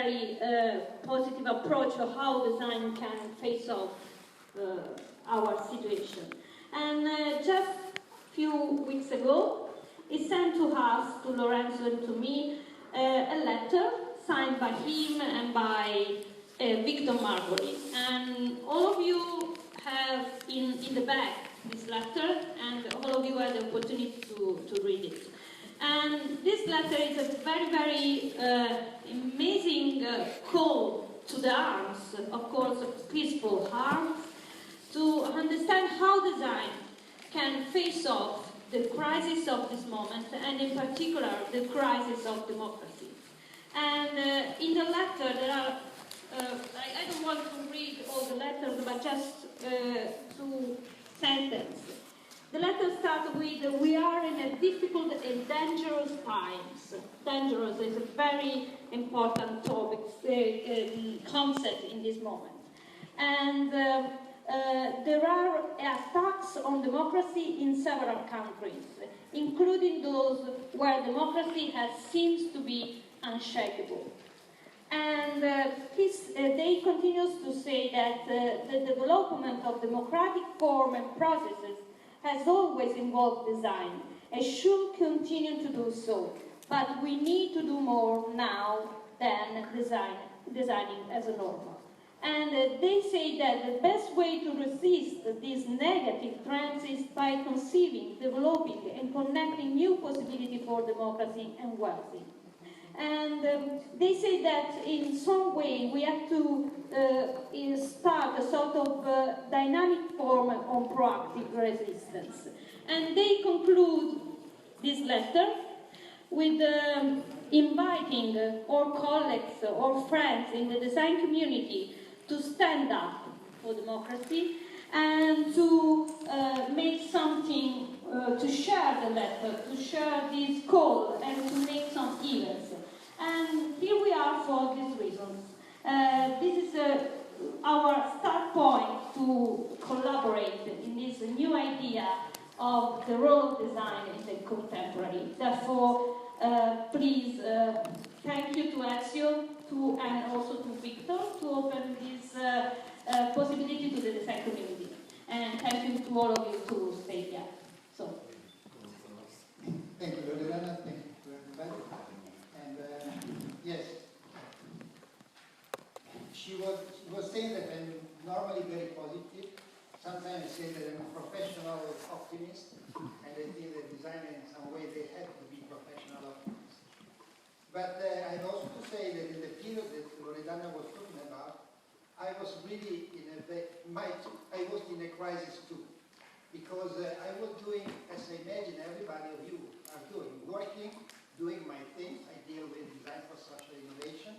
very positive approach of how design can face off our situation. And just a few weeks ago, he sent to us, to Lorenzo and to me, a letter signed by him and by Victor Margoli. And all of you have in the back this letter, and all of you had the opportunity to read it. And this letter is a very, very amazing call to the arms, of course, peaceful arms, to understand how design can face off the crisis of this moment, and in particular, the crisis of democracy. And in the letter, there are, I don't want to read all the letters, but just 2 sentences. The letter starts with, "We are in a difficult and dangerous times." Dangerous is a very important topic, concept in this moment. And there are attacks on democracy in several countries, including those where democracy seems to be unshakable. And they continues to say that the development of democratic forms and processes has always involved design and should continue to do so. But we need to do more now than designing as a normal. And they say that the best way to resist these negative trends is by conceiving, developing, and connecting new possibilities for democracy and well-being. And they say that in some way we have to start a sort of dynamic form on proactive resistance. And they conclude this letter with inviting our colleagues or friends in the design community to stand up for democracy and to make something, to share the letter, to share this call, and to make some events. And here we are for these reasons. This is our start point to collaborate in this new idea of the role of design in the contemporary. Therefore, please, thank you to ezio and also to Victor to open this possibility to the design community. And thank you to all of you to stay here. So. Thank you, Lorena. Thank you to everybody. And yes, she was saying that I'm normally very positive. Sometimes I say that I'm a professional optimist, and I think that designers in some way they have to be professional optimists. But I have also to say that in the period that Loredana was talking about, I was really in a crisis too, because I was doing, as I imagine everybody of you are doing, working, doing my things. I deal with design for social innovation,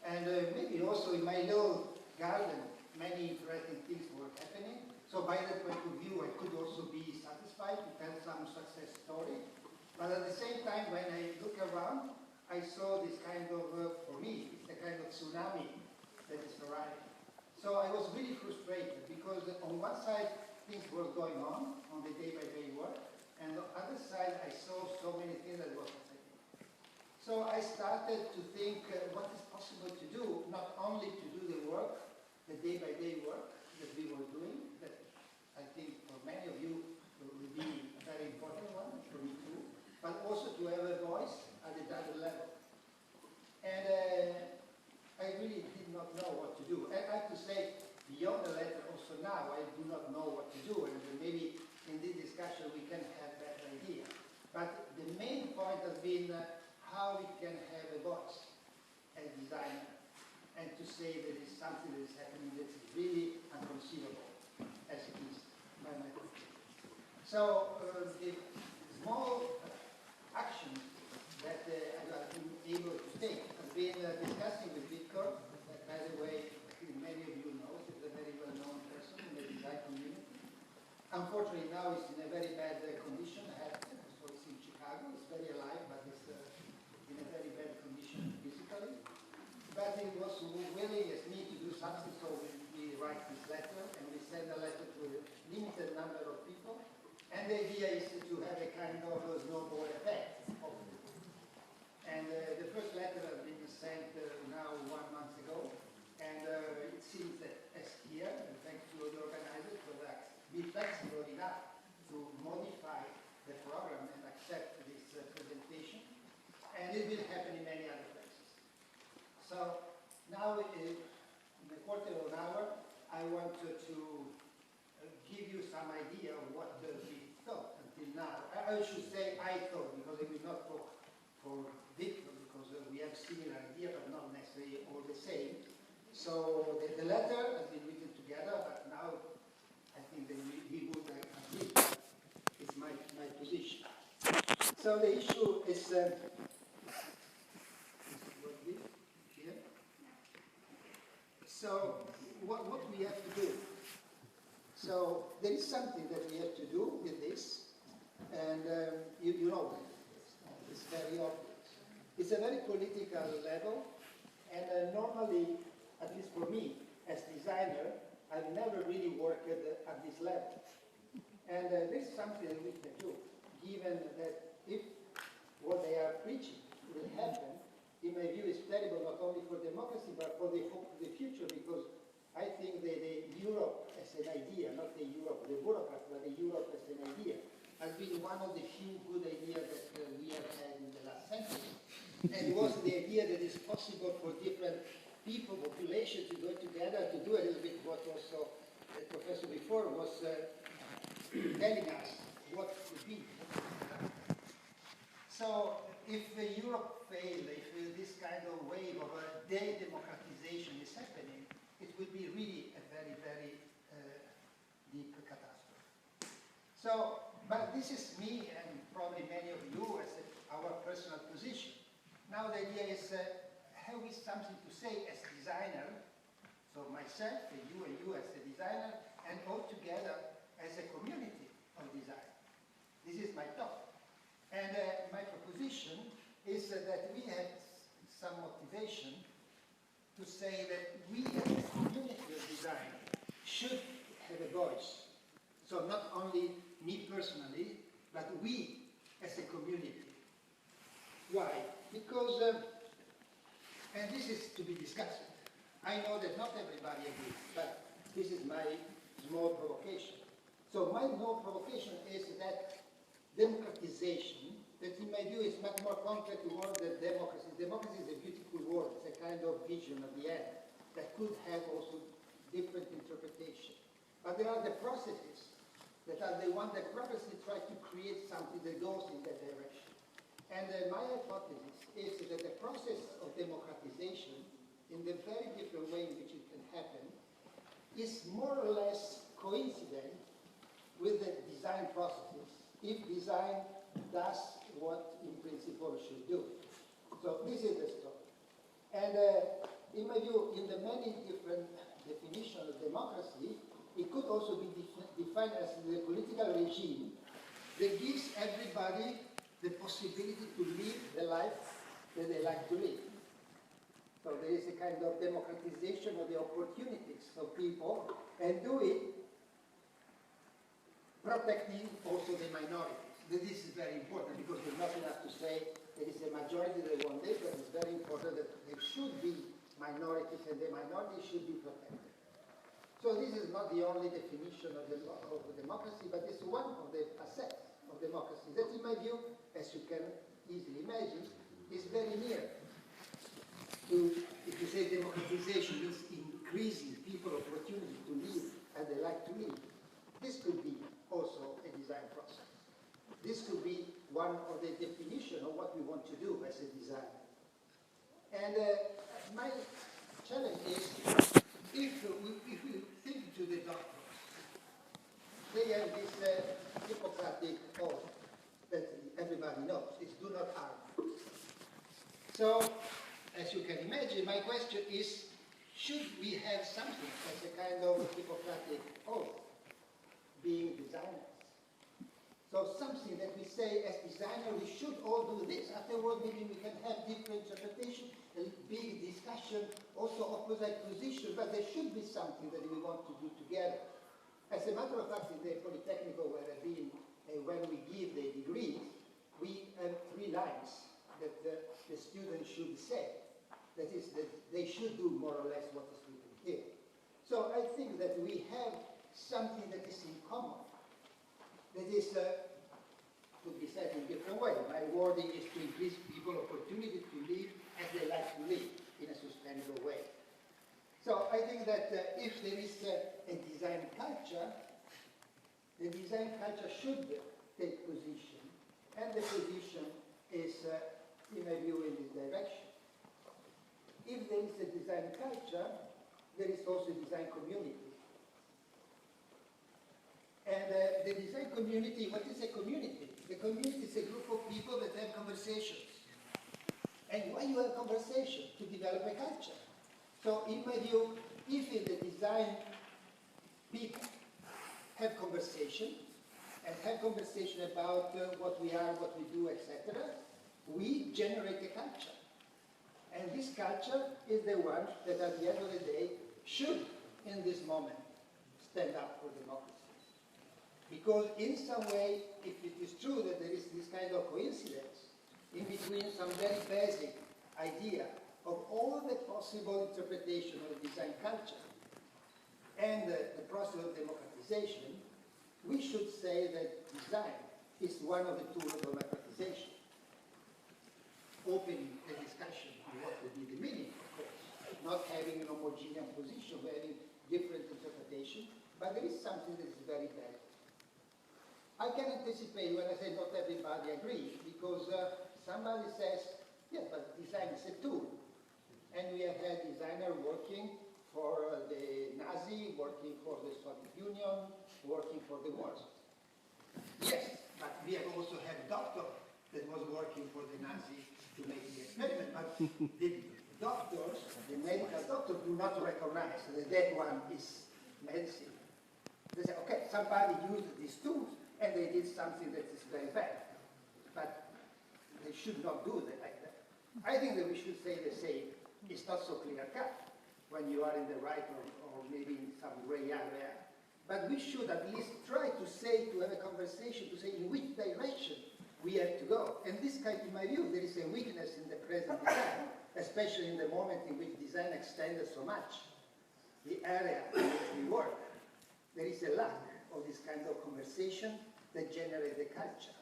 and maybe also in my little garden, many interesting things were happening. So by that point of view, I could also be satisfied to tell some success story. But at the same time, when I look around, I saw this kind of, for me, it's a kind of tsunami that is arriving. So I was really frustrated because on one side, things were going on the day-by-day work, and on the other side, I saw so many things that were happening. So I started to think what is possible to do, not only to do the work, the day-by-day work that we were doing, that I think for many of you will be a very important one, for me too, but also to have a voice at the other level. And I really did not know what to do. I have to say, beyond the letter, also now, I do not know what to do, and maybe in this discussion we can have that idea. But the main point has been how we can have a voice as designer, and to say that it's something that is happening that is really inconceivable, as it is by my opinion. So the small actions that I've been able to take has been discussing with Victor, that by the way, I think many of you know, he's a very well-known person in the design community. Unfortunately now he's in a very bad condition. So it's in Chicago, it's very alive, but it's in a very bad condition physically. But he was willing as me to do something, so we write this letter, and we send a letter to a limited number of people. And the idea is to have a kind of a snowball effect. And the first letter has been sent now 1 I wanted to give you some idea of what we thought until now. I should say I thought, because I will not talk for Victor, because we have similar idea, but not necessarily all the same. So the letter has been written together, but now I think that we would agree. It's my position. So the issue is here. So what we have to do? So there is something that we have to do with this, and you know, it's very obvious. It's a very political level, and normally, at least for me, as designer, I've never really worked at this level. And this is something that we can do, given that if what they are preaching will happen, in my view, is terrible not only for democracy, but for the future, because I think that the Europe as an idea, not the Europe, the bureaucrat, but the Europe as an idea, has been one of the few good ideas that we have had in the last century. And it was the idea that it's possible for different people, population, to go together to do a little bit what also the professor before was telling us what could be. So if Europe failed, if this kind of wave of de-democratization is happening, it would be really a very, very deep catastrophe. So, but this is me and probably many of you as our personal position. Now the idea is, have we something to say as designer, so myself and you as a designer, and all together as a community of design. This is my thought. And my proposition is that we have some motivation to say that we as a community of design should have a voice. So not only me personally, but we as a community. Why? Because, and this is to be discussed. I know that not everybody agrees, but this is my small provocation. So my small provocation is that democratization, that in my view is much more complex word than democracy. Democracy is a beautiful word, it's a kind of vision at the end that could have also different interpretation. But there are the processes that are the ones that purposely try to create something that goes in that direction. And my hypothesis is that the process of democratization, in the very different way in which it can happen, is more or less coincident with the design processes, if design does what in principle should do. So this is the story. And in my view, in the many different definitions of democracy, it could also be defined as the political regime that gives everybody the possibility to live the life that they like to live. So there is a kind of democratization of the opportunities of people, and do it protecting also the minorities. This is very important, because there's not enough to say there is a majority that want this, but it's very important that there should be minorities, and the minorities should be protected. So this is not the only definition of democracy, but it's one of the facets of democracy that, in my view, as you can easily imagine, is very near to, if you say democratization means increasing people opportunity to live as they like to live. This could be also a design process. This could be one of the definition of what we want to do as a designer. And my challenge is, if we think to the doctors, they have this Hippocratic oath that everybody knows. It's do not harm. So, as you can imagine, my question is, should we have something as a kind of Hippocratic oath, being designers? So something that we say as designers, we should all do this. Afterwards, maybe we can have different interpretation, a big discussion, also opposite position, but there should be something that we want to do together. As a matter of fact, in the Polytechnical where I've been, when we give the degrees, we have 3 lines that the students should say. That is, that they should do more or less what the student did. So I think that we have something that is in common. That is, could be said in a different way. My wording is to increase people opportunity to live as they like to live in a sustainable way. So I think that if there is a design culture, the design culture should take position, and the position is, in my view, in this direction. If there is a design culture, there is also a design community. And the design community, what is a community? The community is a group of people that have conversations. And why you have conversation? To develop a culture. So in my view, if in the design people have conversation, and have conversation about what we are, what we do, etc., we generate a culture. And this culture is the one that at the end of the day should, in this moment, stand up for democracy. Because in some way, if it is true that there is this kind of coincidence in between some very basic idea of all the possible interpretation of design culture and the process of democratization, we should say that design is one of the tools of democratization. Opening the discussion on what would be the meaning, of course, not having an homogeneous position, having different interpretation, but there is something that is very bad. I can anticipate when I say not everybody agrees, because somebody says, yes, but design is a tool. And we have had designers working for the Nazi, working for the Soviet Union, working for the wars. Yes, but we have also had doctor that was working for the Nazi to make the experiment, but the doctors, the medical doctors, do not recognize that that one is medicine. They say, okay, somebody used these tools, and they did something that is very bad. But they should not do that like that. I think that we should say the same. It's not so clear-cut when you are in the right or maybe in some gray area. But we should at least try to say, to have a conversation, to say in which direction we have to go. And this kind, in my view, there is a weakness in the present design, especially in the moment in which design extended so much the area in which we work. There is a lack of this kind of conversation that generates the culture.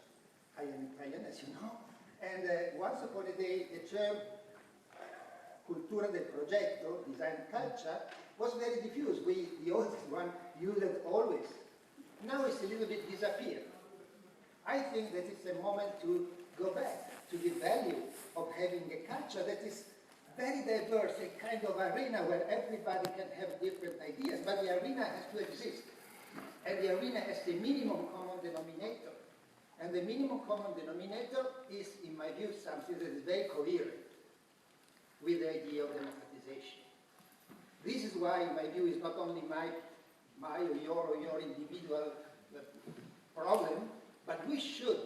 I am Italian, as you know. And once upon a day, the term cultura del progetto, design culture, was very diffuse. The old one, used it always. Now it's a little bit disappeared. I think that it's a moment to go back to the value of having a culture that is very diverse, a kind of arena where everybody can have different ideas, but the arena has to exist. And the arena has the minimum common denominator. And the minimum common denominator is, in my view, something that is very coherent with the idea of democratization. This is why, in my view, is not only my or your individual problem, but we should,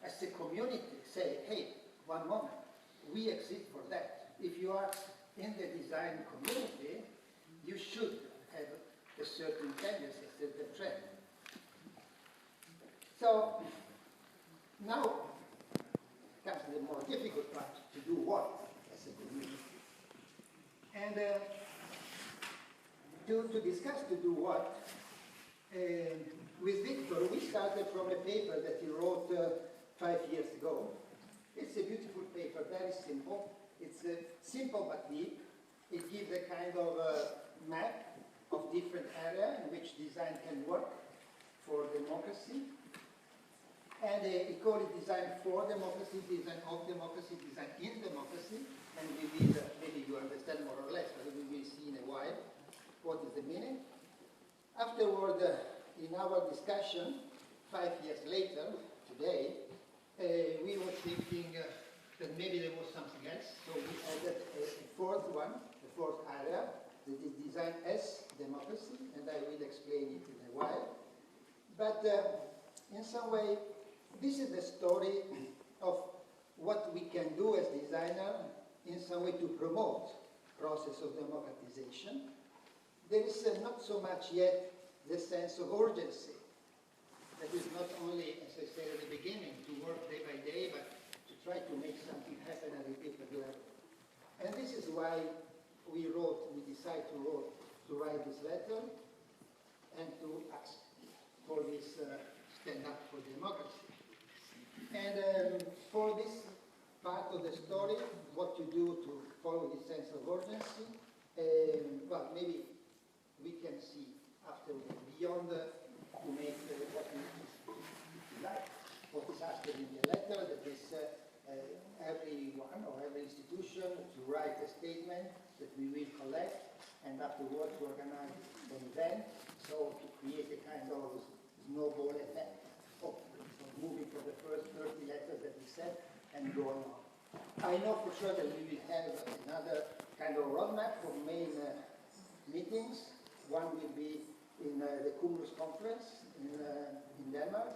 as a community, say, hey, one moment, we exist for that. If you are in the design community, you should have a certain tendency, a certain trend. So, now comes the more difficult part, to do what as a community. And to discuss to do what, with Victor, we started from a paper that he wrote 5 years ago. It's a beautiful paper, very simple. It's simple but deep. It gives a kind of map of different areas in which design can work for democracy. And he called it design for democracy, design of democracy, design in democracy. And we will, maybe you understand more or less, but we will see in a while what is the meaning. Afterward, in our discussion, 5 years later, today, we were thinking that maybe there was something else. So we added a fourth one, the fourth area, that is design as democracy, and I will explain it in a while. But in some way, this is the story of what we can do as designers in some way to promote the process of democratization. There is not so much yet the sense of urgency. That is not only, as I said at the beginning, to work day by day, but to try to make something happen at a different level. And this is why we decided to write this letter and to ask for this stand up for democracy. And for this part of the story, what to do to follow this sense of urgency, well, maybe we can see afterwards, beyond to make what we like. What is asked in the letter, that is everyone or every institution to write a statement that we will collect, and afterwards to organize an event, so to create a kind of snowball effect of moving from the first 30 letters that we said and going on. I know for sure that we will have another kind of roadmap for main meetings. One will be in the Cumulus conference in Denmark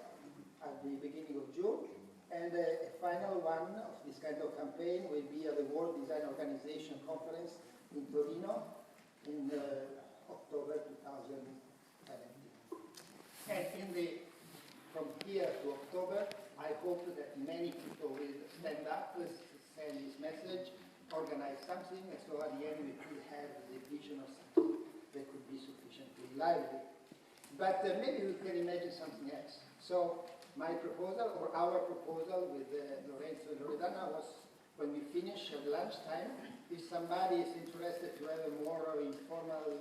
at the beginning of June, and a final one of this kind of campaign will be at the World Design Organization conference in Torino in October 2017. And from here to October, I hope that many people will stand up, send this message, organize something, and so at the end we could have the vision of something that could be sufficiently lively. But maybe we can imagine something else. So my proposal, or our proposal with Lorenzo and Loredana, was when we finish at lunchtime, if somebody is interested to have a more informal,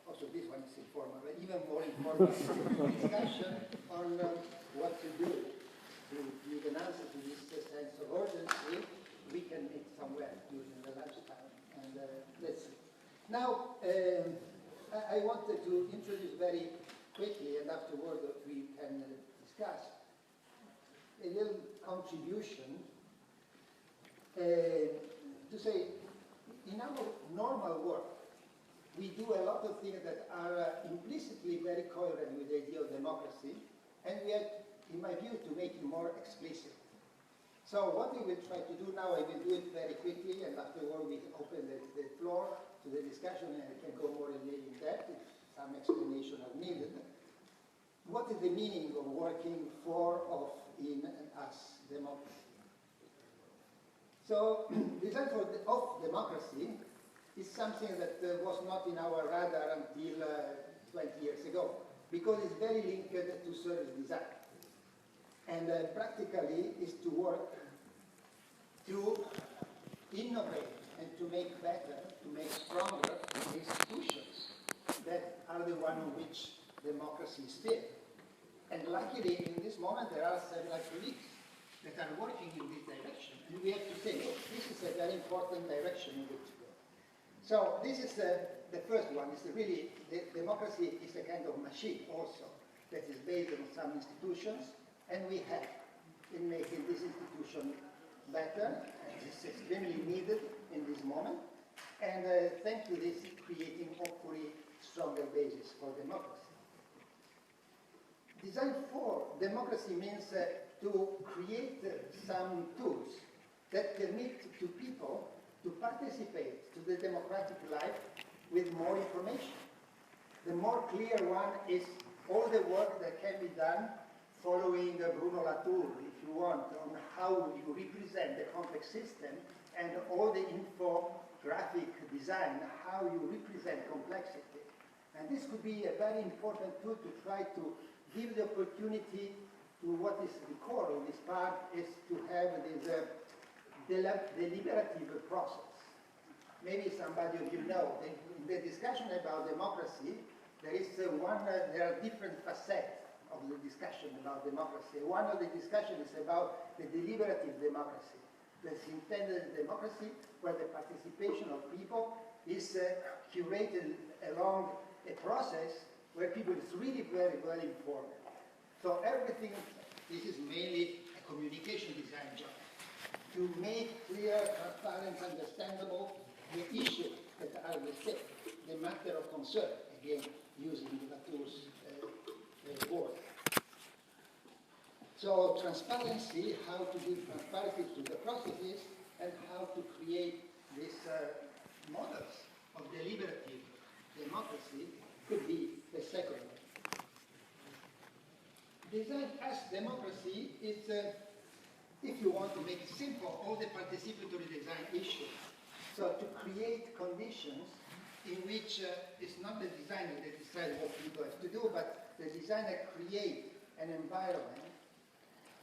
also this one is informal, but even more informal discussion on what to do to give an answer to this sense of urgency, we can meet somewhere during the lunchtime. And let's see. Now, I wanted to introduce very quickly, and afterward we can discuss, a little contribution to say, in our normal work, we do a lot of things that are implicitly very coherent with the idea of democracy, and we have, in my view, to make it more explicit. So what we will try to do now, I will do it very quickly, and afterward we open the floor to the discussion, and I can go more in depth if some explanation are needed. What is the meaning of working for, of, in, and as democracy? So, design of democracy is something that was not in our radar until 20 years ago, because it's very linked to service design. And practically is to work to innovate and to make better, to make stronger institutions that are the one on which democracy is built. And luckily, in this moment, there are several colleagues that are working in this direction. And we have to say, look, this is a very important direction in which to go. So this is the first one. It's really, democracy is a kind of machine also that is based on some institutions, and we have in making this institution better. It's extremely needed in this moment. And thanks to this, creating hopefully stronger basis for democracy. Design for democracy means to create some tools that permit to people to participate to the democratic life with more information. The more clear one is all the work that can be done following Bruno Latour, if you want, on how you represent the complex system, and all the infographic design, how you represent complexity. And this could be a very important tool to try to give the opportunity to what is the core of this part, is to have this deliberative process. Maybe somebody of you know, in the discussion about democracy, there are different facets of the discussion about democracy. One of the discussions is about the deliberative democracy. That's intended democracy where the participation of people is curated along a process where people is really very, very informed. So everything, this is mainly a communication design job. To make clear, transparent, understandable the issues that are the stake, the matter of concern, again, using Latour's word. So transparency, how to give transparency to the processes, and how to create these models of deliberative democracy could be the second one. Design as democracy is, if you want to make it simple, all the participatory design issues. So to create conditions in which it's not the designer that decides what people have to do, but the designer creates an environment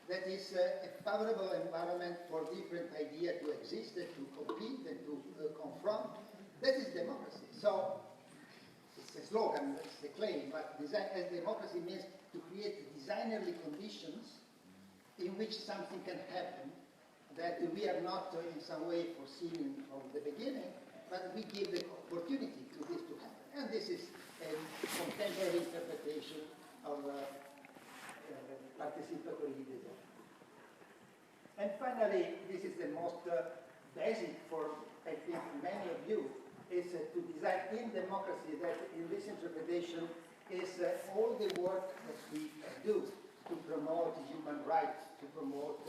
that is a favorable environment for different ideas to exist and to compete and to confront. That is democracy. So it's a slogan, it's the claim, but design as democracy means to create designerly conditions in which something can happen that we are not in some way foreseeing from the beginning, but we give the opportunity to this to happen. And this is a contemporary interpretation of participatory design. And finally, this is the most basic for, I think, many of you, is to design in democracy, that in this interpretation is all the work that we do to promote human rights, to promote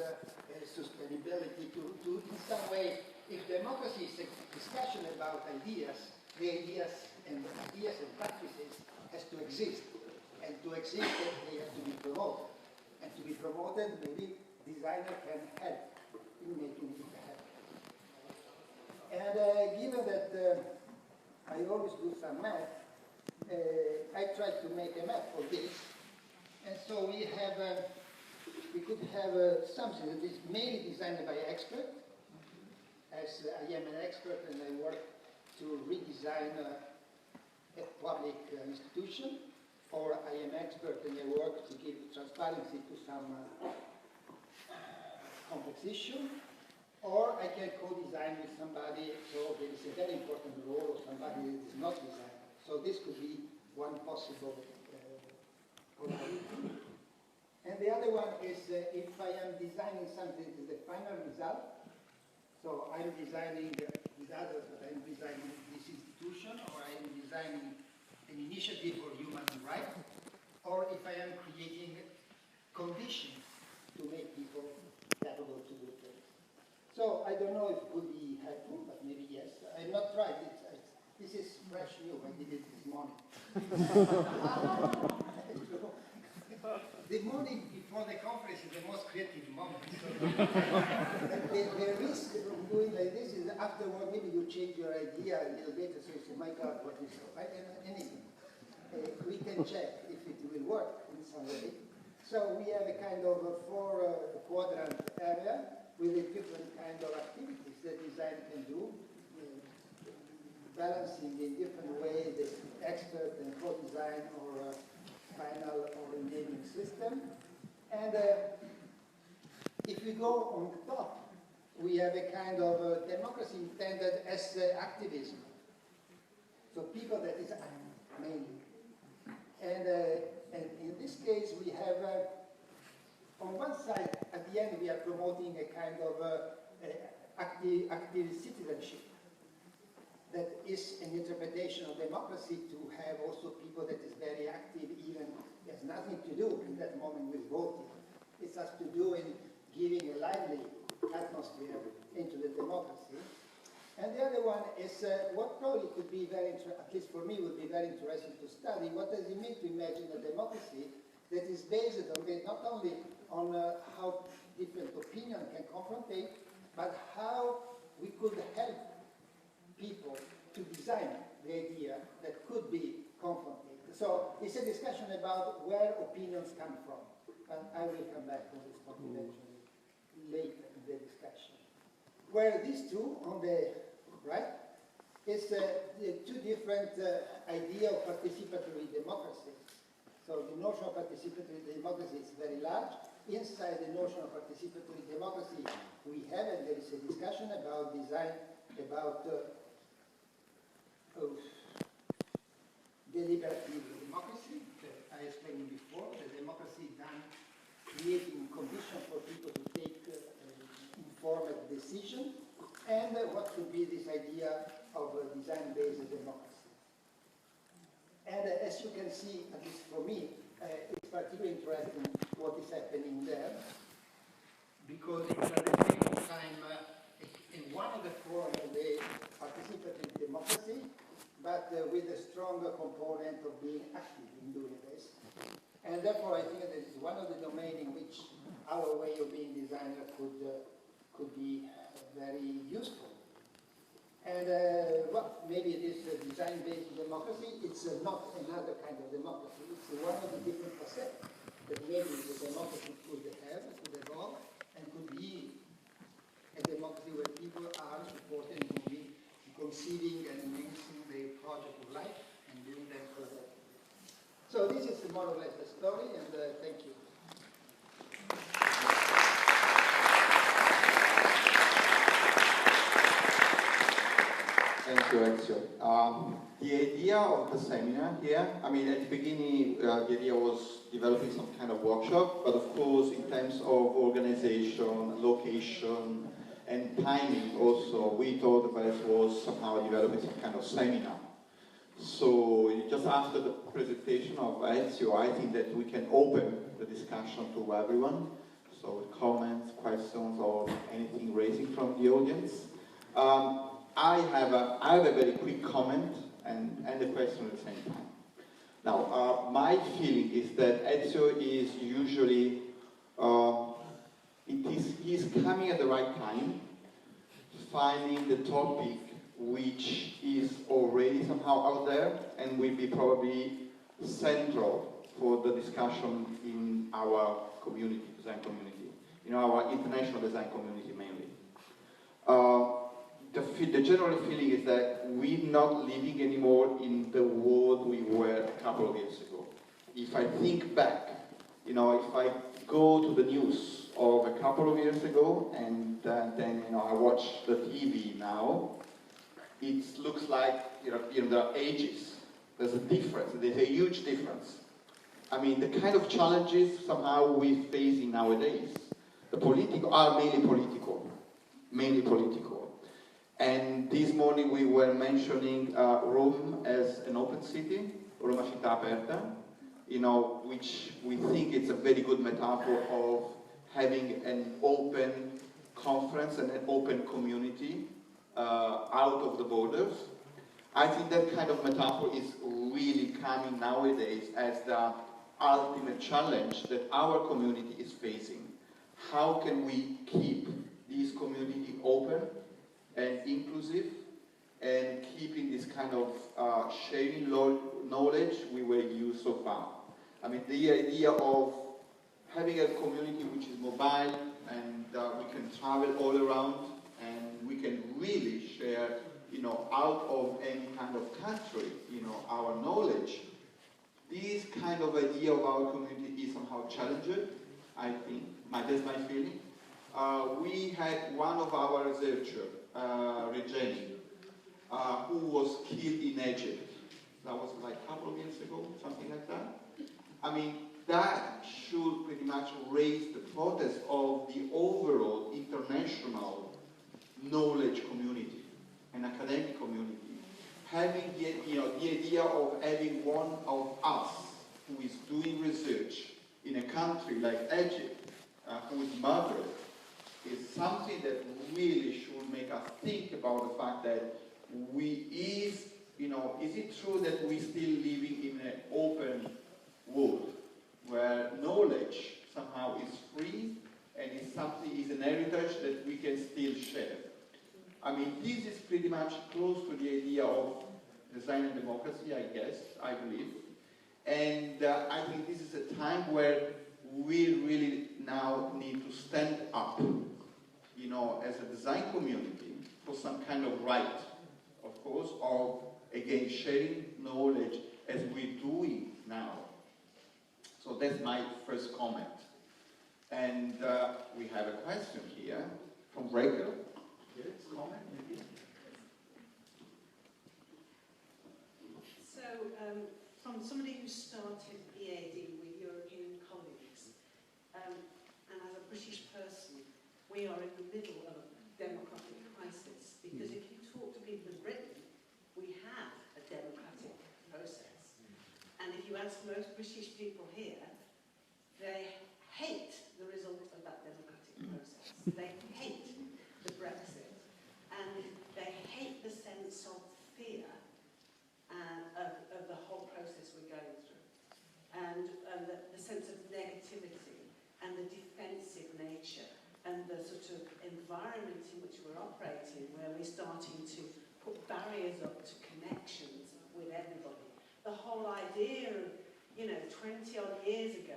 sustainability, to in some way, if democracy is a discussion about ideas, the ideas and practices has to exist. And to exist, they have to be promoted. And to be promoted, maybe designer can help in making it happen. And given that I always do some math, I tried to make a map for this. And so we could have something that is mainly designed by experts, as I am an expert and I work to redesign a public institution, or I am expert and I work to give transparency to some complex issue, or I can co-design with somebody, so there is a very important role of somebody that is not designer. So this could be one possible possibility. And the other one is if I am designing something to the final result, so I'm designing with others, but I'm designing this institution, or I'm designing an initiative for human rights, or if I am creating conditions to make people capable to do things. So I don't know if it would be helpful, but maybe yes. I've not tried it. This is fresh new. I did it this morning. The morning before the conference is the most creative moment. So the risk of doing like this is afterward, maybe you change your idea a little bit, so you say, my God, what is anything? We can check if it will work in some way. So we have a kind of a four-quadrant area with a different kind of activities that design can do, balancing in different ways the expert and co-design or final or enabling system. And if we go on the top, we have a kind of democracy intended as activism. So people that is mainly. And in this case, we have, on one side, at the end, we are promoting a kind of active citizenship. That is an interpretation of democracy to have also people that is very active, even has nothing to do in that moment with voting. It has to do in giving a lively atmosphere into the democracy. And the other one is what probably could be very, at least for me, would be very interesting to study. What does it mean to imagine a democracy that is based on not only on how different opinion can confrontate, but how we could help people to design the idea that could be confronted. So it's a discussion about where opinions come from. And I will come back to this point eventually later in the discussion. Where these two on the right is the two different ideas of participatory democracy. So the notion of participatory democracy is very large. Inside the notion of participatory democracy, we have, and there is a discussion about design, about deliberative democracy, that I explained before, the democracy done creating conditions for people to take informed decision, and what could be this idea of design-based democracy. And as you can see, at least for me, it's particularly interesting what is happening there, because it's at the same time in one of the forms of the participative democracy, but with a stronger component of being active in doing this. And therefore, I think that this is one of the domains in which our way of being designer could be very useful. And well, maybe this design-based democracy, it's not another kind of democracy. It's one of the different facets that maybe the democracy could have, could evolve, and could be a democracy where people are supporting, conceiving and enhancing their project of life and doing them for the So this is more or less the story, and thank you. Thank you, Ezio. The idea of the seminar here, I mean, at the beginning, the idea was developing some kind of workshop, but of course, in terms of organization, location, and timing also, we thought the best was somehow developing some kind of seminar. So just after the presentation of Ezio, I think that we can open the discussion to everyone. So comments, questions, or anything raising from the audience. I have a very quick comment and a question at the same time. Now, my feeling is that Ezio is usually, he's coming at the right time, finding the topic which is already somehow out there and will be probably central for the discussion in our community, design community, in our international design community mainly. The general feeling is that we're not living anymore in the world we were a couple of years ago. If I think back, if I go to the news of a couple of years ago and then I watch the TV now, it looks like there are ages. There's a difference. There's a huge difference. I mean, the kind of challenges somehow we're facing nowadays, the political are mainly political. And this morning we were mentioning Rome as an open city, Roma città aperta, which we think it's a very good metaphor of having an open conference and an open community out of the borders. I think that kind of metaphor is really coming nowadays as the ultimate challenge that our community is facing. How can we keep this community open and inclusive, and keeping this kind of sharing knowledge we were used so far? I mean, the idea of having a community which is mobile and we can travel all around and we can really share, out of any kind of country, our knowledge. This kind of idea of our community is somehow challenged, I think. That's my feeling. We had one of our researchers, Regeni, who was killed in Egypt. That was like a couple of years ago, something like that. I mean, that should pretty much raise the protest of the overall international knowledge community and academic community. Having the idea of having one of us who is doing research in a country like Egypt, who is murdered, is something that really should make us think about the fact that is it true that we're still living in an open world where knowledge somehow is free and is an heritage that we can still share? I mean, this is pretty much close to the idea of design and democracy, I believe. And I think this is a time where we really now need to stand up, as a design community for some kind of right, of course, of, again, sharing knowledge as we're doing now. So that's my first comment. And we have a question here from Rachel. Yes, comment, maybe. So, from somebody who started EAD with European colleagues, and as a British person, we are in the middle of a democratic crisis, because if you talk to people in Britain, we have a democratic process. And if you ask most British people here, they hate the result of that democratic process. They hate the Brexit, and they hate the sense of fear of the whole process we're going through, and the sense of negativity and the defensive nature and the sort of environment in which we're operating, where we're starting to put barriers up to connections with everybody. The whole idea of, 20-odd years ago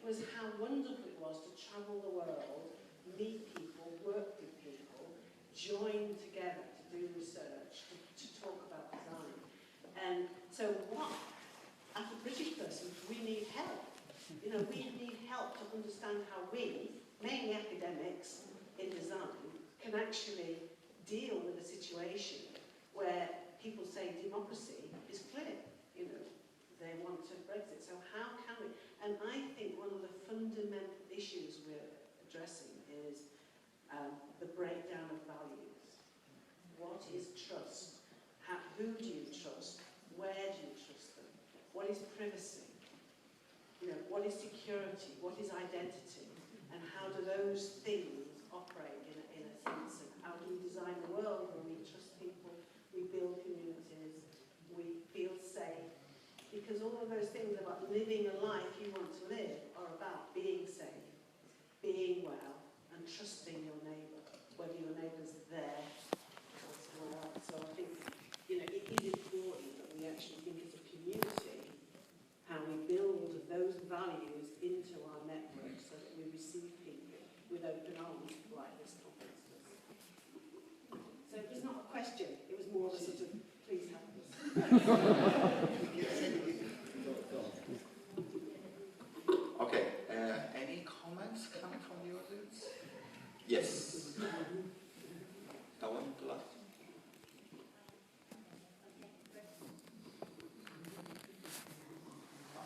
was how wonderful it was to travel the world, meet people, work with people, join together to do research, to talk about design. And so what, as a British person, we need help. You know, we need help to understand how we, mainly academics in design, can actually deal with a situation where people say democracy is clear. You know, they want to Brexit. So how can we? And I think one of the fundamental issues we're addressing is the breakdown of values. What is trust? Who do you trust? Where do you trust them? What is privacy? You know, what is security? What is identity? And how do those things operate in a sense? And how do we design a world where we trust people, we build communities, we feel safe? Because all of those things about living a life you want to live are about being safe, being well, and trusting your neighbour, whether your neighbour's there or somewhere else. So I think, you know, it is important that we actually think as a community how we build those values into our network so that we receive people with open arms like this conference does. So it was not a question, it was more of a sort of, please help us. Okay, any comments coming from the audience? Yes. That one, the last.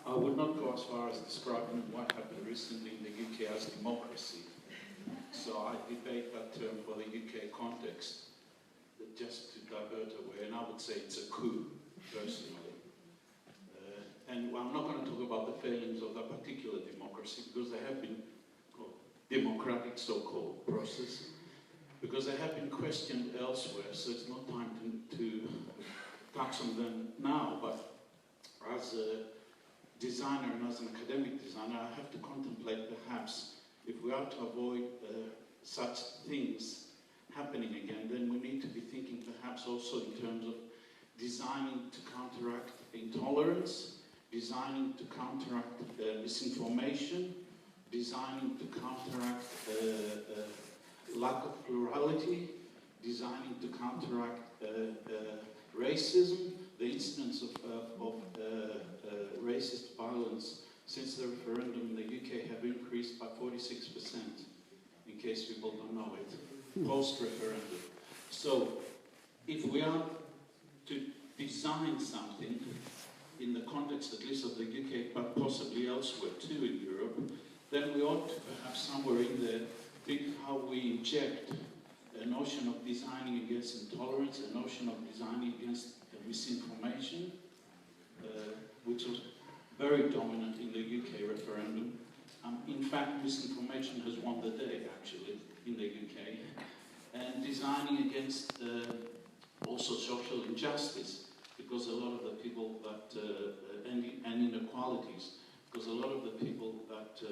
I would not go as far as describing what happened recently in the UK as democracy. So I debate that term for the UK context, just to divert away, and I would say it's a coup, personally. And I'm not going to talk about the failings of that particular democracy, because there have been democratic so-called process, because they have been questioned elsewhere, so it's not time to touch on them now. But as a designer and as an academic designer, I have to contemplate perhaps if we are to avoid such things happening again, then we need to be thinking perhaps also in terms of designing to counteract intolerance, designing to counteract misinformation, designing to counteract lack of plurality, designing to counteract racism. The incidence of racist violence since the referendum in the UK have increased by 46%, in case people don't know it, post-referendum. So, if we are to design something in the context at least of the UK, but possibly elsewhere too in Europe, then we ought to perhaps somewhere in there think how we inject a notion of designing against intolerance, a notion of designing against misinformation, which was very dominant in the UK referendum. In fact, misinformation has won the day, actually, in the UK. And designing against also social injustice, because a lot of the people that, and inequalities, because a lot of the people that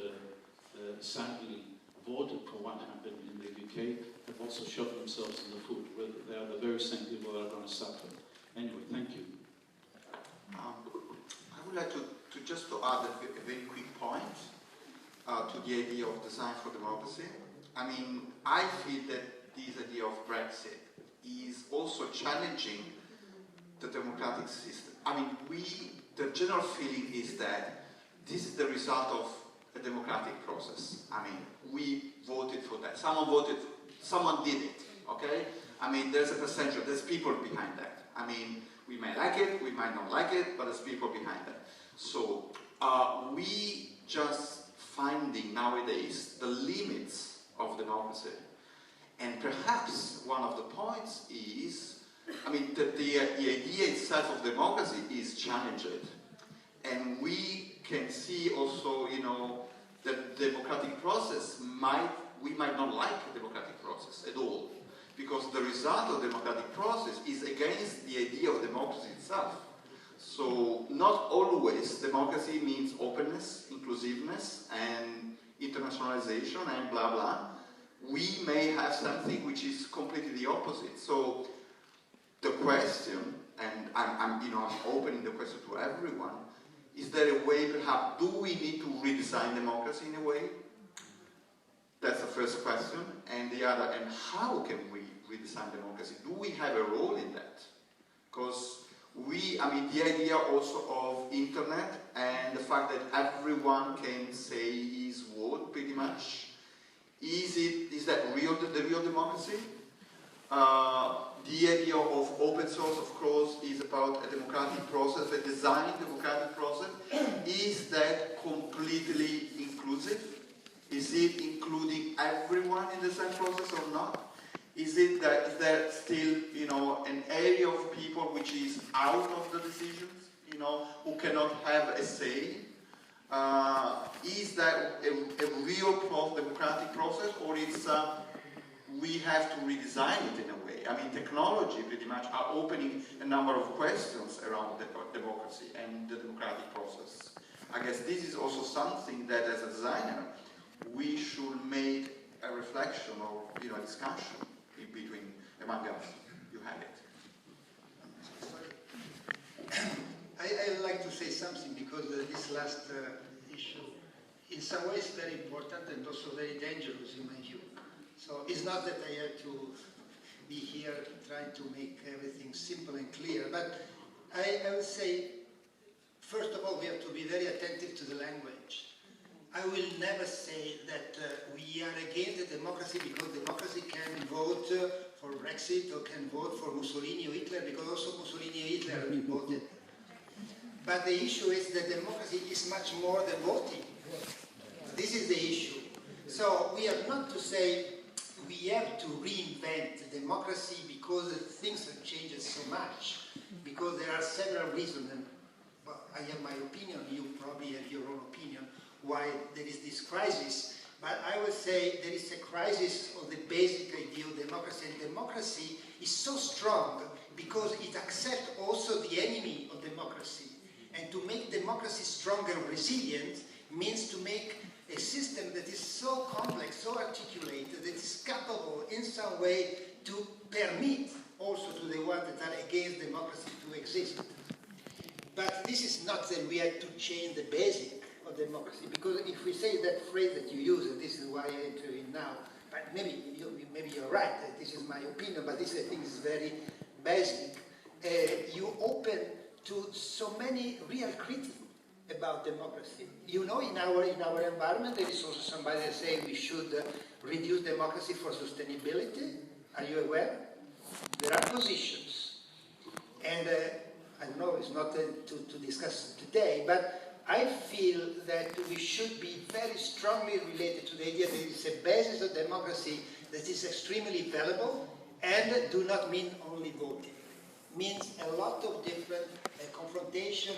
sadly voted for what happened in the UK have also shot themselves in the foot. They are the very same people that are going to suffer. Anyway, thank you. I would like to just to add a very quick point to the idea of design for democracy. I mean, I feel that this idea of Brexit is also challenging the democratic system. I mean, the general feeling is that this is the result of a democratic process. I mean, we voted for that. Someone did it, okay? I mean, there's a percentage, there's people behind that. I mean, we may like it, we might not like it, but there's people behind that. So, we just finding nowadays the limits of democracy. And perhaps one of the points is, I mean, the idea itself of democracy is challenged. And we can see also, you know, that the democratic process we might not like the democratic process at all. Because the result of the democratic process is against the idea of democracy itself. So not always democracy means openness, inclusiveness, and internationalization, and blah, blah. We may have something which is completely the opposite. So the question, and I'm opening the question to everyone, is there a way, perhaps, do we need to redesign democracy in a way? That's the first question. And the other, and how can we redesign democracy? Do we have a role in that? Because I mean, the idea also of internet and the fact that everyone can say his word pretty much. Is that the real democracy? The idea of open source, of course, is about a democratic process, a designed democratic process. Is that completely inclusive? Is it including everyone in the same process or not? Is there still, an area of people which is out of the decisions, who cannot have a say? Is that a real democratic process, or is we have to redesign it in a way? I mean, technology pretty much are opening a number of questions around democracy and the democratic process. I guess this is also something that, as a designer, we should make a reflection or a discussion among us. You have it. I would like to say something because this last issue, in some ways, very important and also very dangerous in my view. So it's not that I have to be here trying to make everything simple and clear, but I would say, first of all, we have to be very attentive to the language. I will never say that we are against the democracy because democracy can vote for Brexit or can vote for Mussolini or Hitler, because also Mussolini and Hitler have voted. But the issue is that democracy is much more than voting. This is the issue. So we have not to say we have to reinvent democracy because things have changed so much, because there are several reasons. And, well, I have my opinion, you probably have your own opinion, why there is this crisis. But I would say there is a crisis of the basic idea of democracy. And democracy is so strong because it accepts also the enemy of democracy. And to make democracy stronger and resilient means to make a system that is so complex, so articulated, that is capable in some way to permit also to the ones that are against democracy to exist. But this is not that we have to change the basic of democracy, because if we say that phrase that you use, and this is why I enter in now, but maybe you're right, this is my opinion, but this I think is very basic. You open to so many real criticisms about democracy. In our environment, there is also somebody that say we should reduce democracy for sustainability. Are you aware? There are positions, and I don't know, it's not to discuss today, but I feel that we should be very strongly related to the idea that it's a basis of democracy that is extremely valuable and do not mean only voting. Means a lot of different confrontation,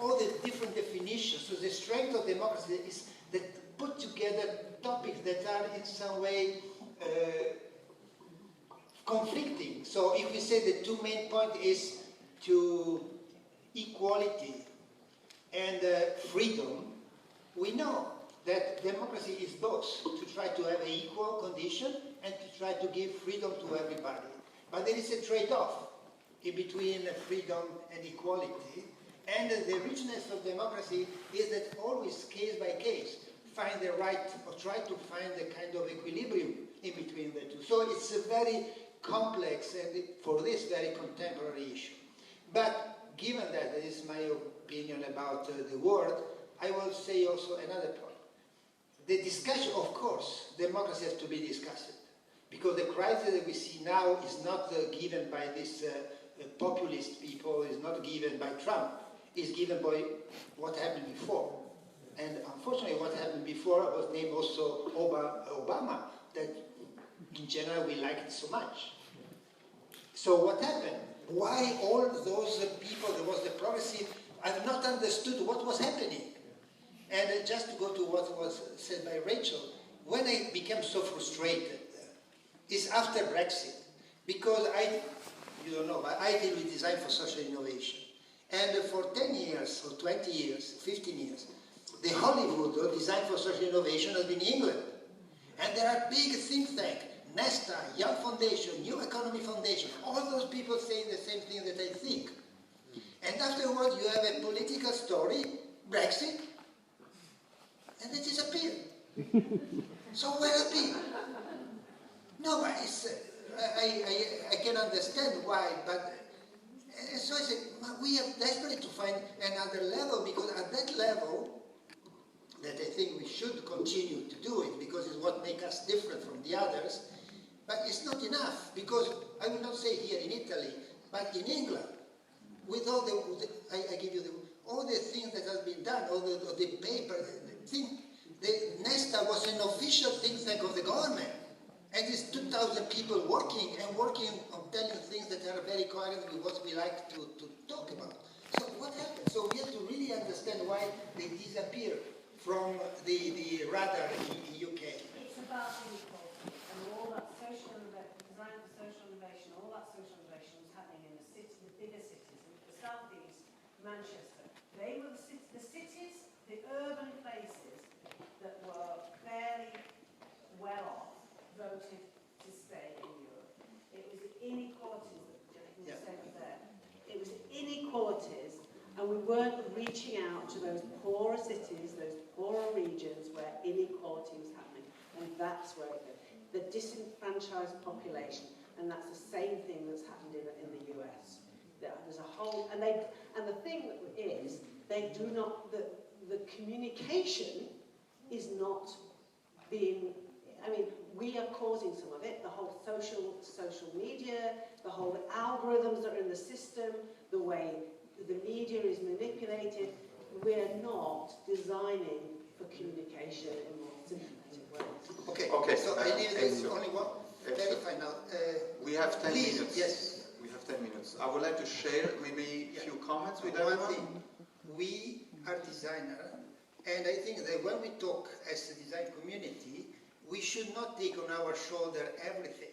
all the different definitions. So the strength of democracy is that put together topics that are in some way conflicting. So if we say the two main points is to equality and freedom, we know that democracy is both to try to have an equal condition and to try to give freedom to everybody. But there is a trade-off in between freedom and equality. And the richness of democracy is that always case by case find the right, or try to find the kind of equilibrium in between the two. So it's a very complex and for this very contemporary issue. But given that is my opinion about the world, I will say also another point. The discussion, of course, democracy has to be discussed. Because the crisis that we see now is not given by these populist people, is not given by Trump, is given by what happened before. And unfortunately what happened before was named also Obama, that in general we liked so much. So what happened? Why all those people, there was the progressive, have not understood what was happening. And just to go to what was said by Rachel, when I became so frustrated, is after Brexit, because you don't know, but I deal with design for social innovation. And for 10 years, or 20 years, 15 years, the Hollywood design for social innovation has been in England. And there are big think tanks, Nesta, Young Foundation, New Economy Foundation, all those people saying the same thing that I think. And afterwards you have a political story, Brexit, and it disappeared. So where have been? No, but it's, I can understand why, but And so I said, we have desperately to find another level, because at that level, that I think we should continue to do it, because it's what makes us different from the others, but it's not enough, because I will not say here in Italy, but in England, with all I give you all the things that has been done, all the paper, the Nesta was an official think tank of the government. And it's 2,000 people working on telling things that are very coherent with what we like to talk about. So what happened? So we have to really understand why they disappear from the radar in UK. It's about inequality, and all that social design for social innovation, all that social innovation was happening in the bigger cities, in the southeast, Manchester. They were the cities, the urban places that were fairly well off, voted to stay in Europe. It was the inequalities that Jonathan said there. It was inequalities, and we weren't reaching out to those poorer cities, those poorer regions where inequality was happening, and that's where the disenfranchised population, and that's the same thing that's happened in the US. There's a whole, and the thing is, they do not, the communication is not being, I mean, we are causing some of it, the whole social media, the whole algorithms that are in the system, the way the media is manipulated. We're not designing for communication in more systematic ways. Okay. So I leave this only one. Very final. We have 10 please, minutes. Yes. We have 10 minutes. I would like to share maybe a few comments with one everyone. thing. We are designers, and I think that when we talk as a design community, we should not take on our shoulder everything.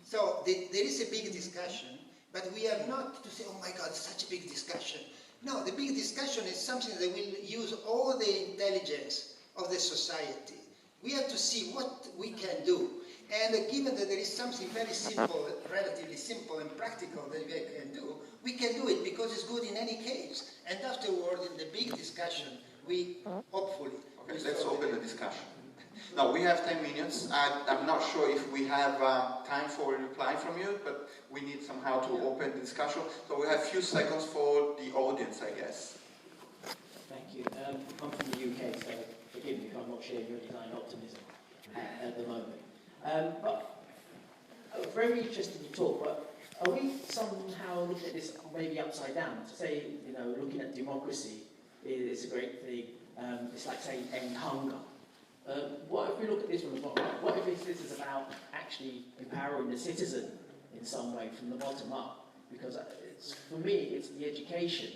So there is a big discussion, but we are not to say, oh my God, such a big discussion. No, the big discussion is something that will use all the intelligence of the society. We have to see what we can do. And given that there is something very simple, relatively simple and practical that we can do it because it's good in any case. And afterward, in the big discussion, we hopefully... Okay, let's open the discussion. Now, we have 10 minutes. I'm not sure if we have time for a reply from you, but we need somehow to open the discussion. So we have a few seconds for the audience, I guess. Thank you. I'm from the UK, so forgive me if I'm not sharing your design optimism at the moment. But very interesting to talk, but are we somehow looking at this maybe upside down? Say, looking at democracy is a great thing. It's like saying end hunger. What if we look at this from the bottom up? What if this is about actually empowering the citizen in some way from the bottom up? Because for me, it's the education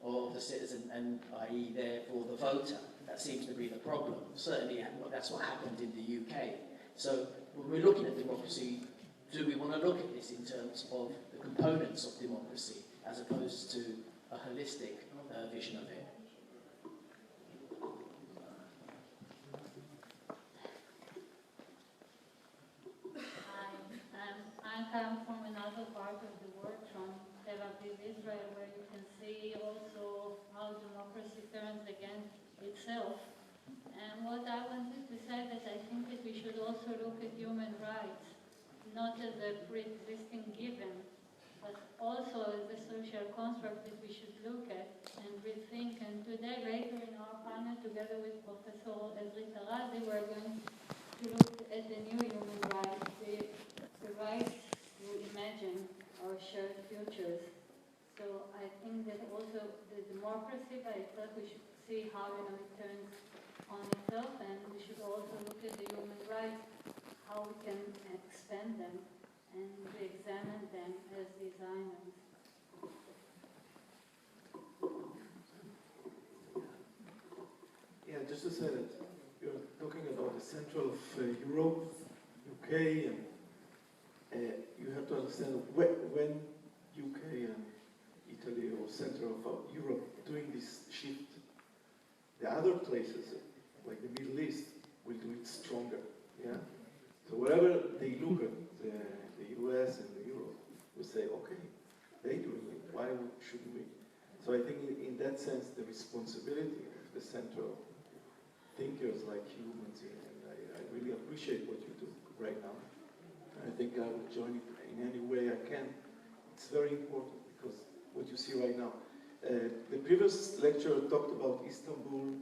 of the citizen, and i.e. therefore the voter, that seems to be the problem. Certainly that's what happened in the UK. So when we're looking at democracy, do we want to look at this in terms of the components of democracy as opposed to a holistic vision of it? I come from another part of the world, from Tel Aviv, Israel, where you can see also how democracy turns against itself. And what I wanted to say that I think that we should also look at human rights, not as a pre-existing given, but also as a social construct that we should look at and rethink. And today, later in our panel, together with Professor Ezri Tarazi, we're going to look at the new human rights, the rights to imagine our shared futures. So I think that also the democracy by itself, we should see how it turns on itself, and we should also look at the human rights, how we can expand them and re-examine them as designers. Yeah, just to say that you're talking about the central of Europe, UK, and you have to understand when UK and Italy or center of Europe doing this shift, the other places, like the Middle East, will do it stronger. Yeah. So wherever they look at the US and Europe, will say, okay, they doing it. Why shouldn't we? So I think in that sense, the responsibility of the central thinkers like you, Manzini, and I really appreciate what you do right now. I think I will join it in any way I can. It's very important. you see right now. The previous lecturer talked about Istanbul,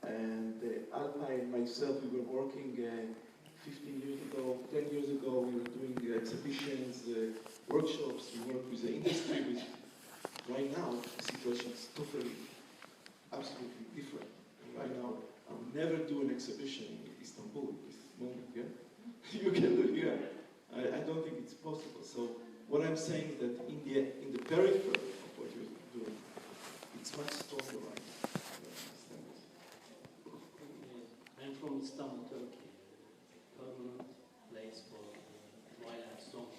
and Alpa and myself, we were working 15 years ago, 10 years ago, we were doing exhibitions, workshops, we worked with the industry. Right now, the situation is totally, absolutely different. Right now, I'll never do an exhibition in Istanbul at this moment, yeah? You can do it here. I don't think it's possible. So what I'm saying is that in the periphery of what you're doing, it's much stronger right now. I'm from Istanbul, Turkey, permanent place for twilight zone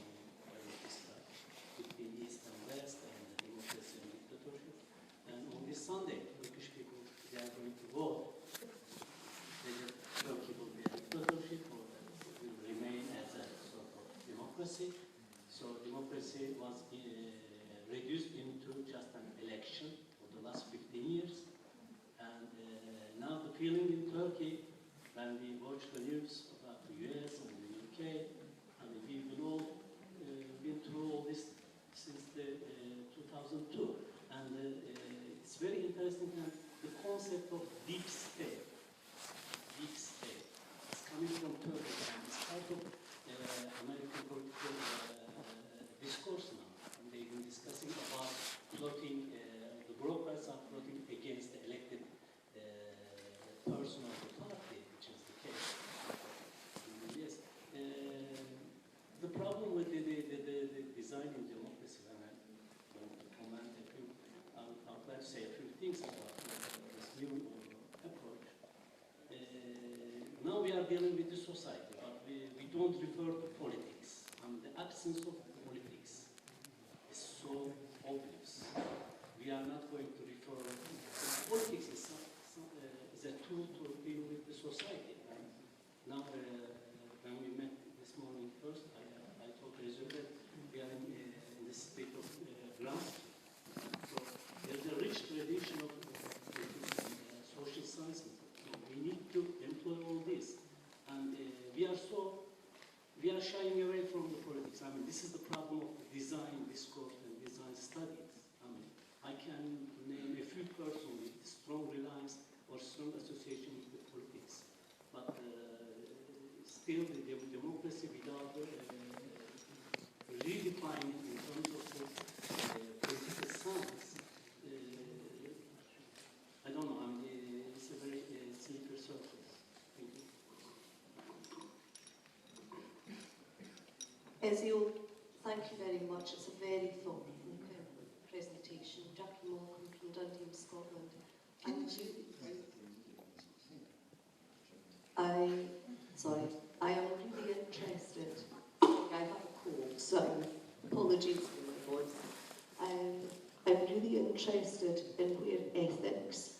between East and West and democracy and dictatorship. And on this Sunday, Turkish people, they are going to vote whether Turkey will be a dictatorship or will remain as a sort of democracy. So democracy was reduced into just an election for the last 15 years. And now the feeling in Turkey, when we watch the news about the US and the UK, and we've been all been through all this since the 2002, and it's very interesting that the concept of deep state, is coming from Turkey, and it's part of American political discourse now. And they've been discussing about plotting, the bureaucrats are plotting against the elected person of the party, which is the case. Yes. The problem with the design in democracy, and I want to comment a few, I'd like to say a few things about this new approach. Now we are dealing with the society, but we don't refer to politics. And the absence of politics is so obvious. We are not going to refer to politics. Is a tool to deal with the society. And now, when we met this morning first, I told Ezio that we are in the state of grant. So there's a rich tradition of social sciences. So we need to employ all this. And we are shying away from the politics. I mean, this is the problem of design discourse and design studies. I mean, I can name a few persons with strong reliance or strong association with the politics. But still, the democracy without redefining in terms of political science, I don't know, I mean, it's a very slippery surface. Thank you. Ezio, thank you very much. It's a very thoughtful presentation. Jackie Malcolm from Dundee, Scotland. And I am really interested. I have a cold, so apologies for my voice. I'm really interested in where ethics,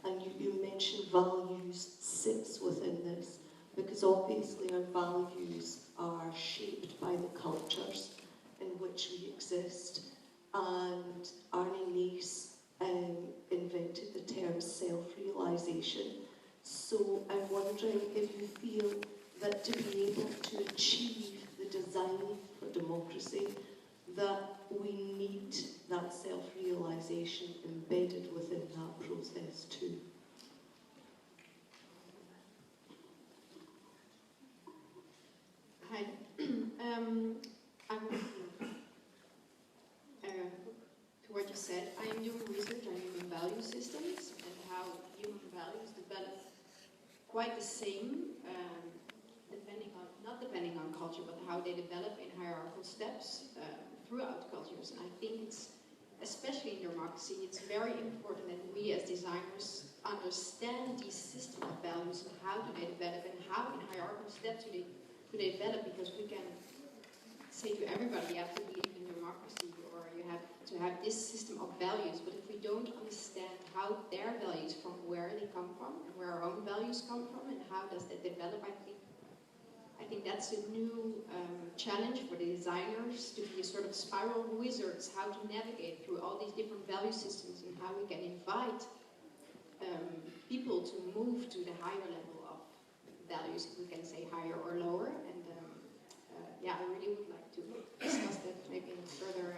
and you mentioned values, sits within this, because obviously our values are shaped by the cultures in which we exist. And Arnie Nace invented the term self-realization. So I'm wondering if you feel that to be able to achieve the design for democracy, that we need that self-realization embedded within that process too. Hi. I'm to what you said. I am doing research on human value systems and how human values develop quite the same, not depending on culture, but how they develop in hierarchical steps throughout cultures. And I think it's, especially in democracy, it's very important that we as designers understand these system of values and how do they develop and how in hierarchical steps do they develop, because we can say to everybody you have to believe in democracy or you have to have this system of values, but if we don't understand how their values, from where they come from and where our own values come from and how does that develop, I think that's a new challenge for the designers, to be a sort of spiral wizards, how to navigate through all these different value systems and how we can invite people to move to the higher level of values, if we can say higher or lower. And yeah, I really would like to discuss that maybe in further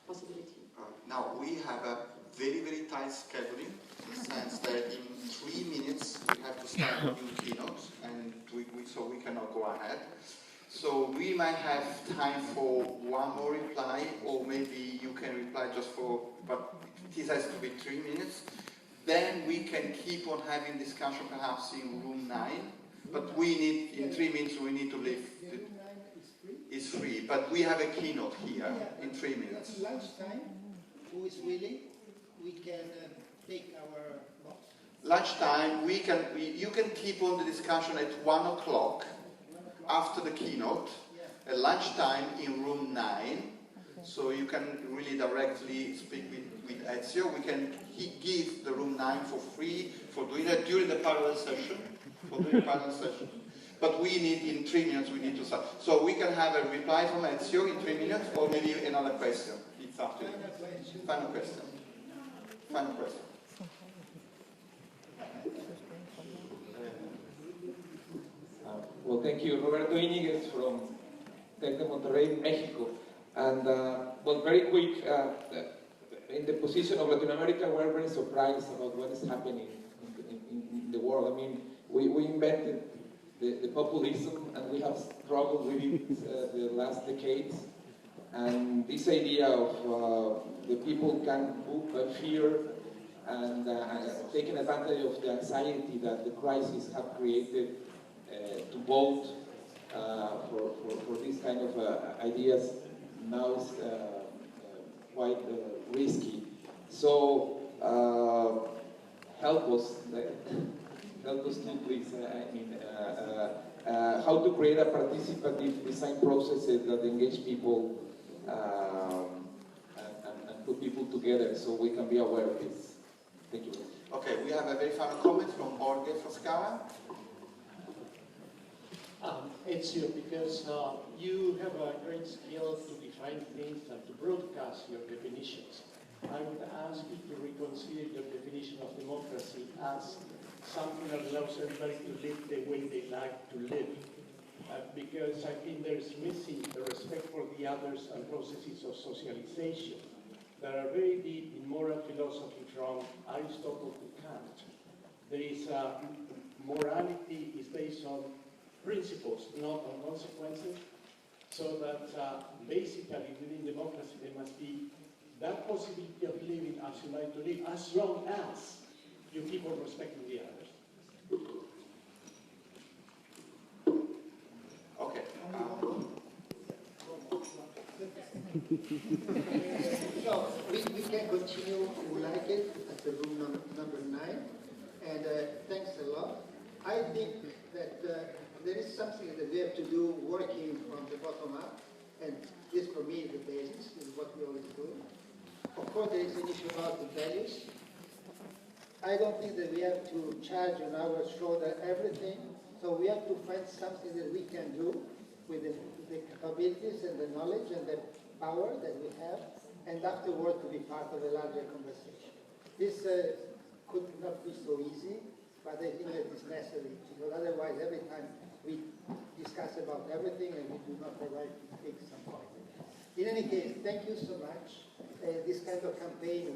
possibility. Now, we have a very, very tight scheduling, in the sense that in 3 minutes we have to start a new keynote, and so we cannot go ahead. So we might have time for one more reply, or maybe you can reply just for, but this has to be 3 minutes. Then we can keep on having discussion perhaps in room 9, but we need, in 3 minutes we need to leave. Room 9 is free? It's free, but we have a keynote here in 3 minutes. At lunchtime, who is willing, we can take our box. Lunchtime, you can keep on the discussion at 1 o'clock after the keynote. At lunchtime in room 9, so you can really directly speak with Ezio. We can give the room 9 for free for doing that during the parallel session. But we need, in 3 minutes, we need to start. So we can have a reply from Ezio in 3 minutes, or maybe another question. It's up to you. Final question. Final question. Well, thank you. Roberto Íñiguez from Tec de Monterrey, Mexico. And, well, very quick, in the position of Latin America, we're very surprised about what is happening in the world. I mean, we invented the populism, and we have struggled with it the last decades. And this idea of the people can move by fear and taking advantage of the anxiety that the crisis have created to vote for these kind of ideas now is quite risky. So help us too, please. How to create a participative design processes that engage people and put people together so we can be aware of this. Thank you. Okay, we have a very final comment from Jorge Frascara. Ezio, because you have a great skill to define things and to broadcast your definitions. I would ask you to reconsider your definition of democracy as something that allows everybody to live the way they like to live. Because I think there's missing the respect for the others and processes of socialization that are very deep in moral philosophy from Aristotle to Kant. There is morality is based on principles, not on consequences, so that basically within democracy there must be that possibility of living as you like to live, as long as you keep on respecting the others. Okay. So we can continue, if we like it, at the room number 9. And thanks a lot. I think that there is something that we have to do working from the bottom up. And this, for me, is the basis, is what we always do. Of course, there is an issue about the values. I don't think that we have to charge on our shoulder everything. So we have to find something that we can do with the capabilities and the knowledge and the power that we have, and afterward to be part of a larger conversation. This could not be so easy, but I think that it's necessary, because otherwise every time we discuss about everything and we do not arrive to take some point. In any case, thank you so much. This kind of campaign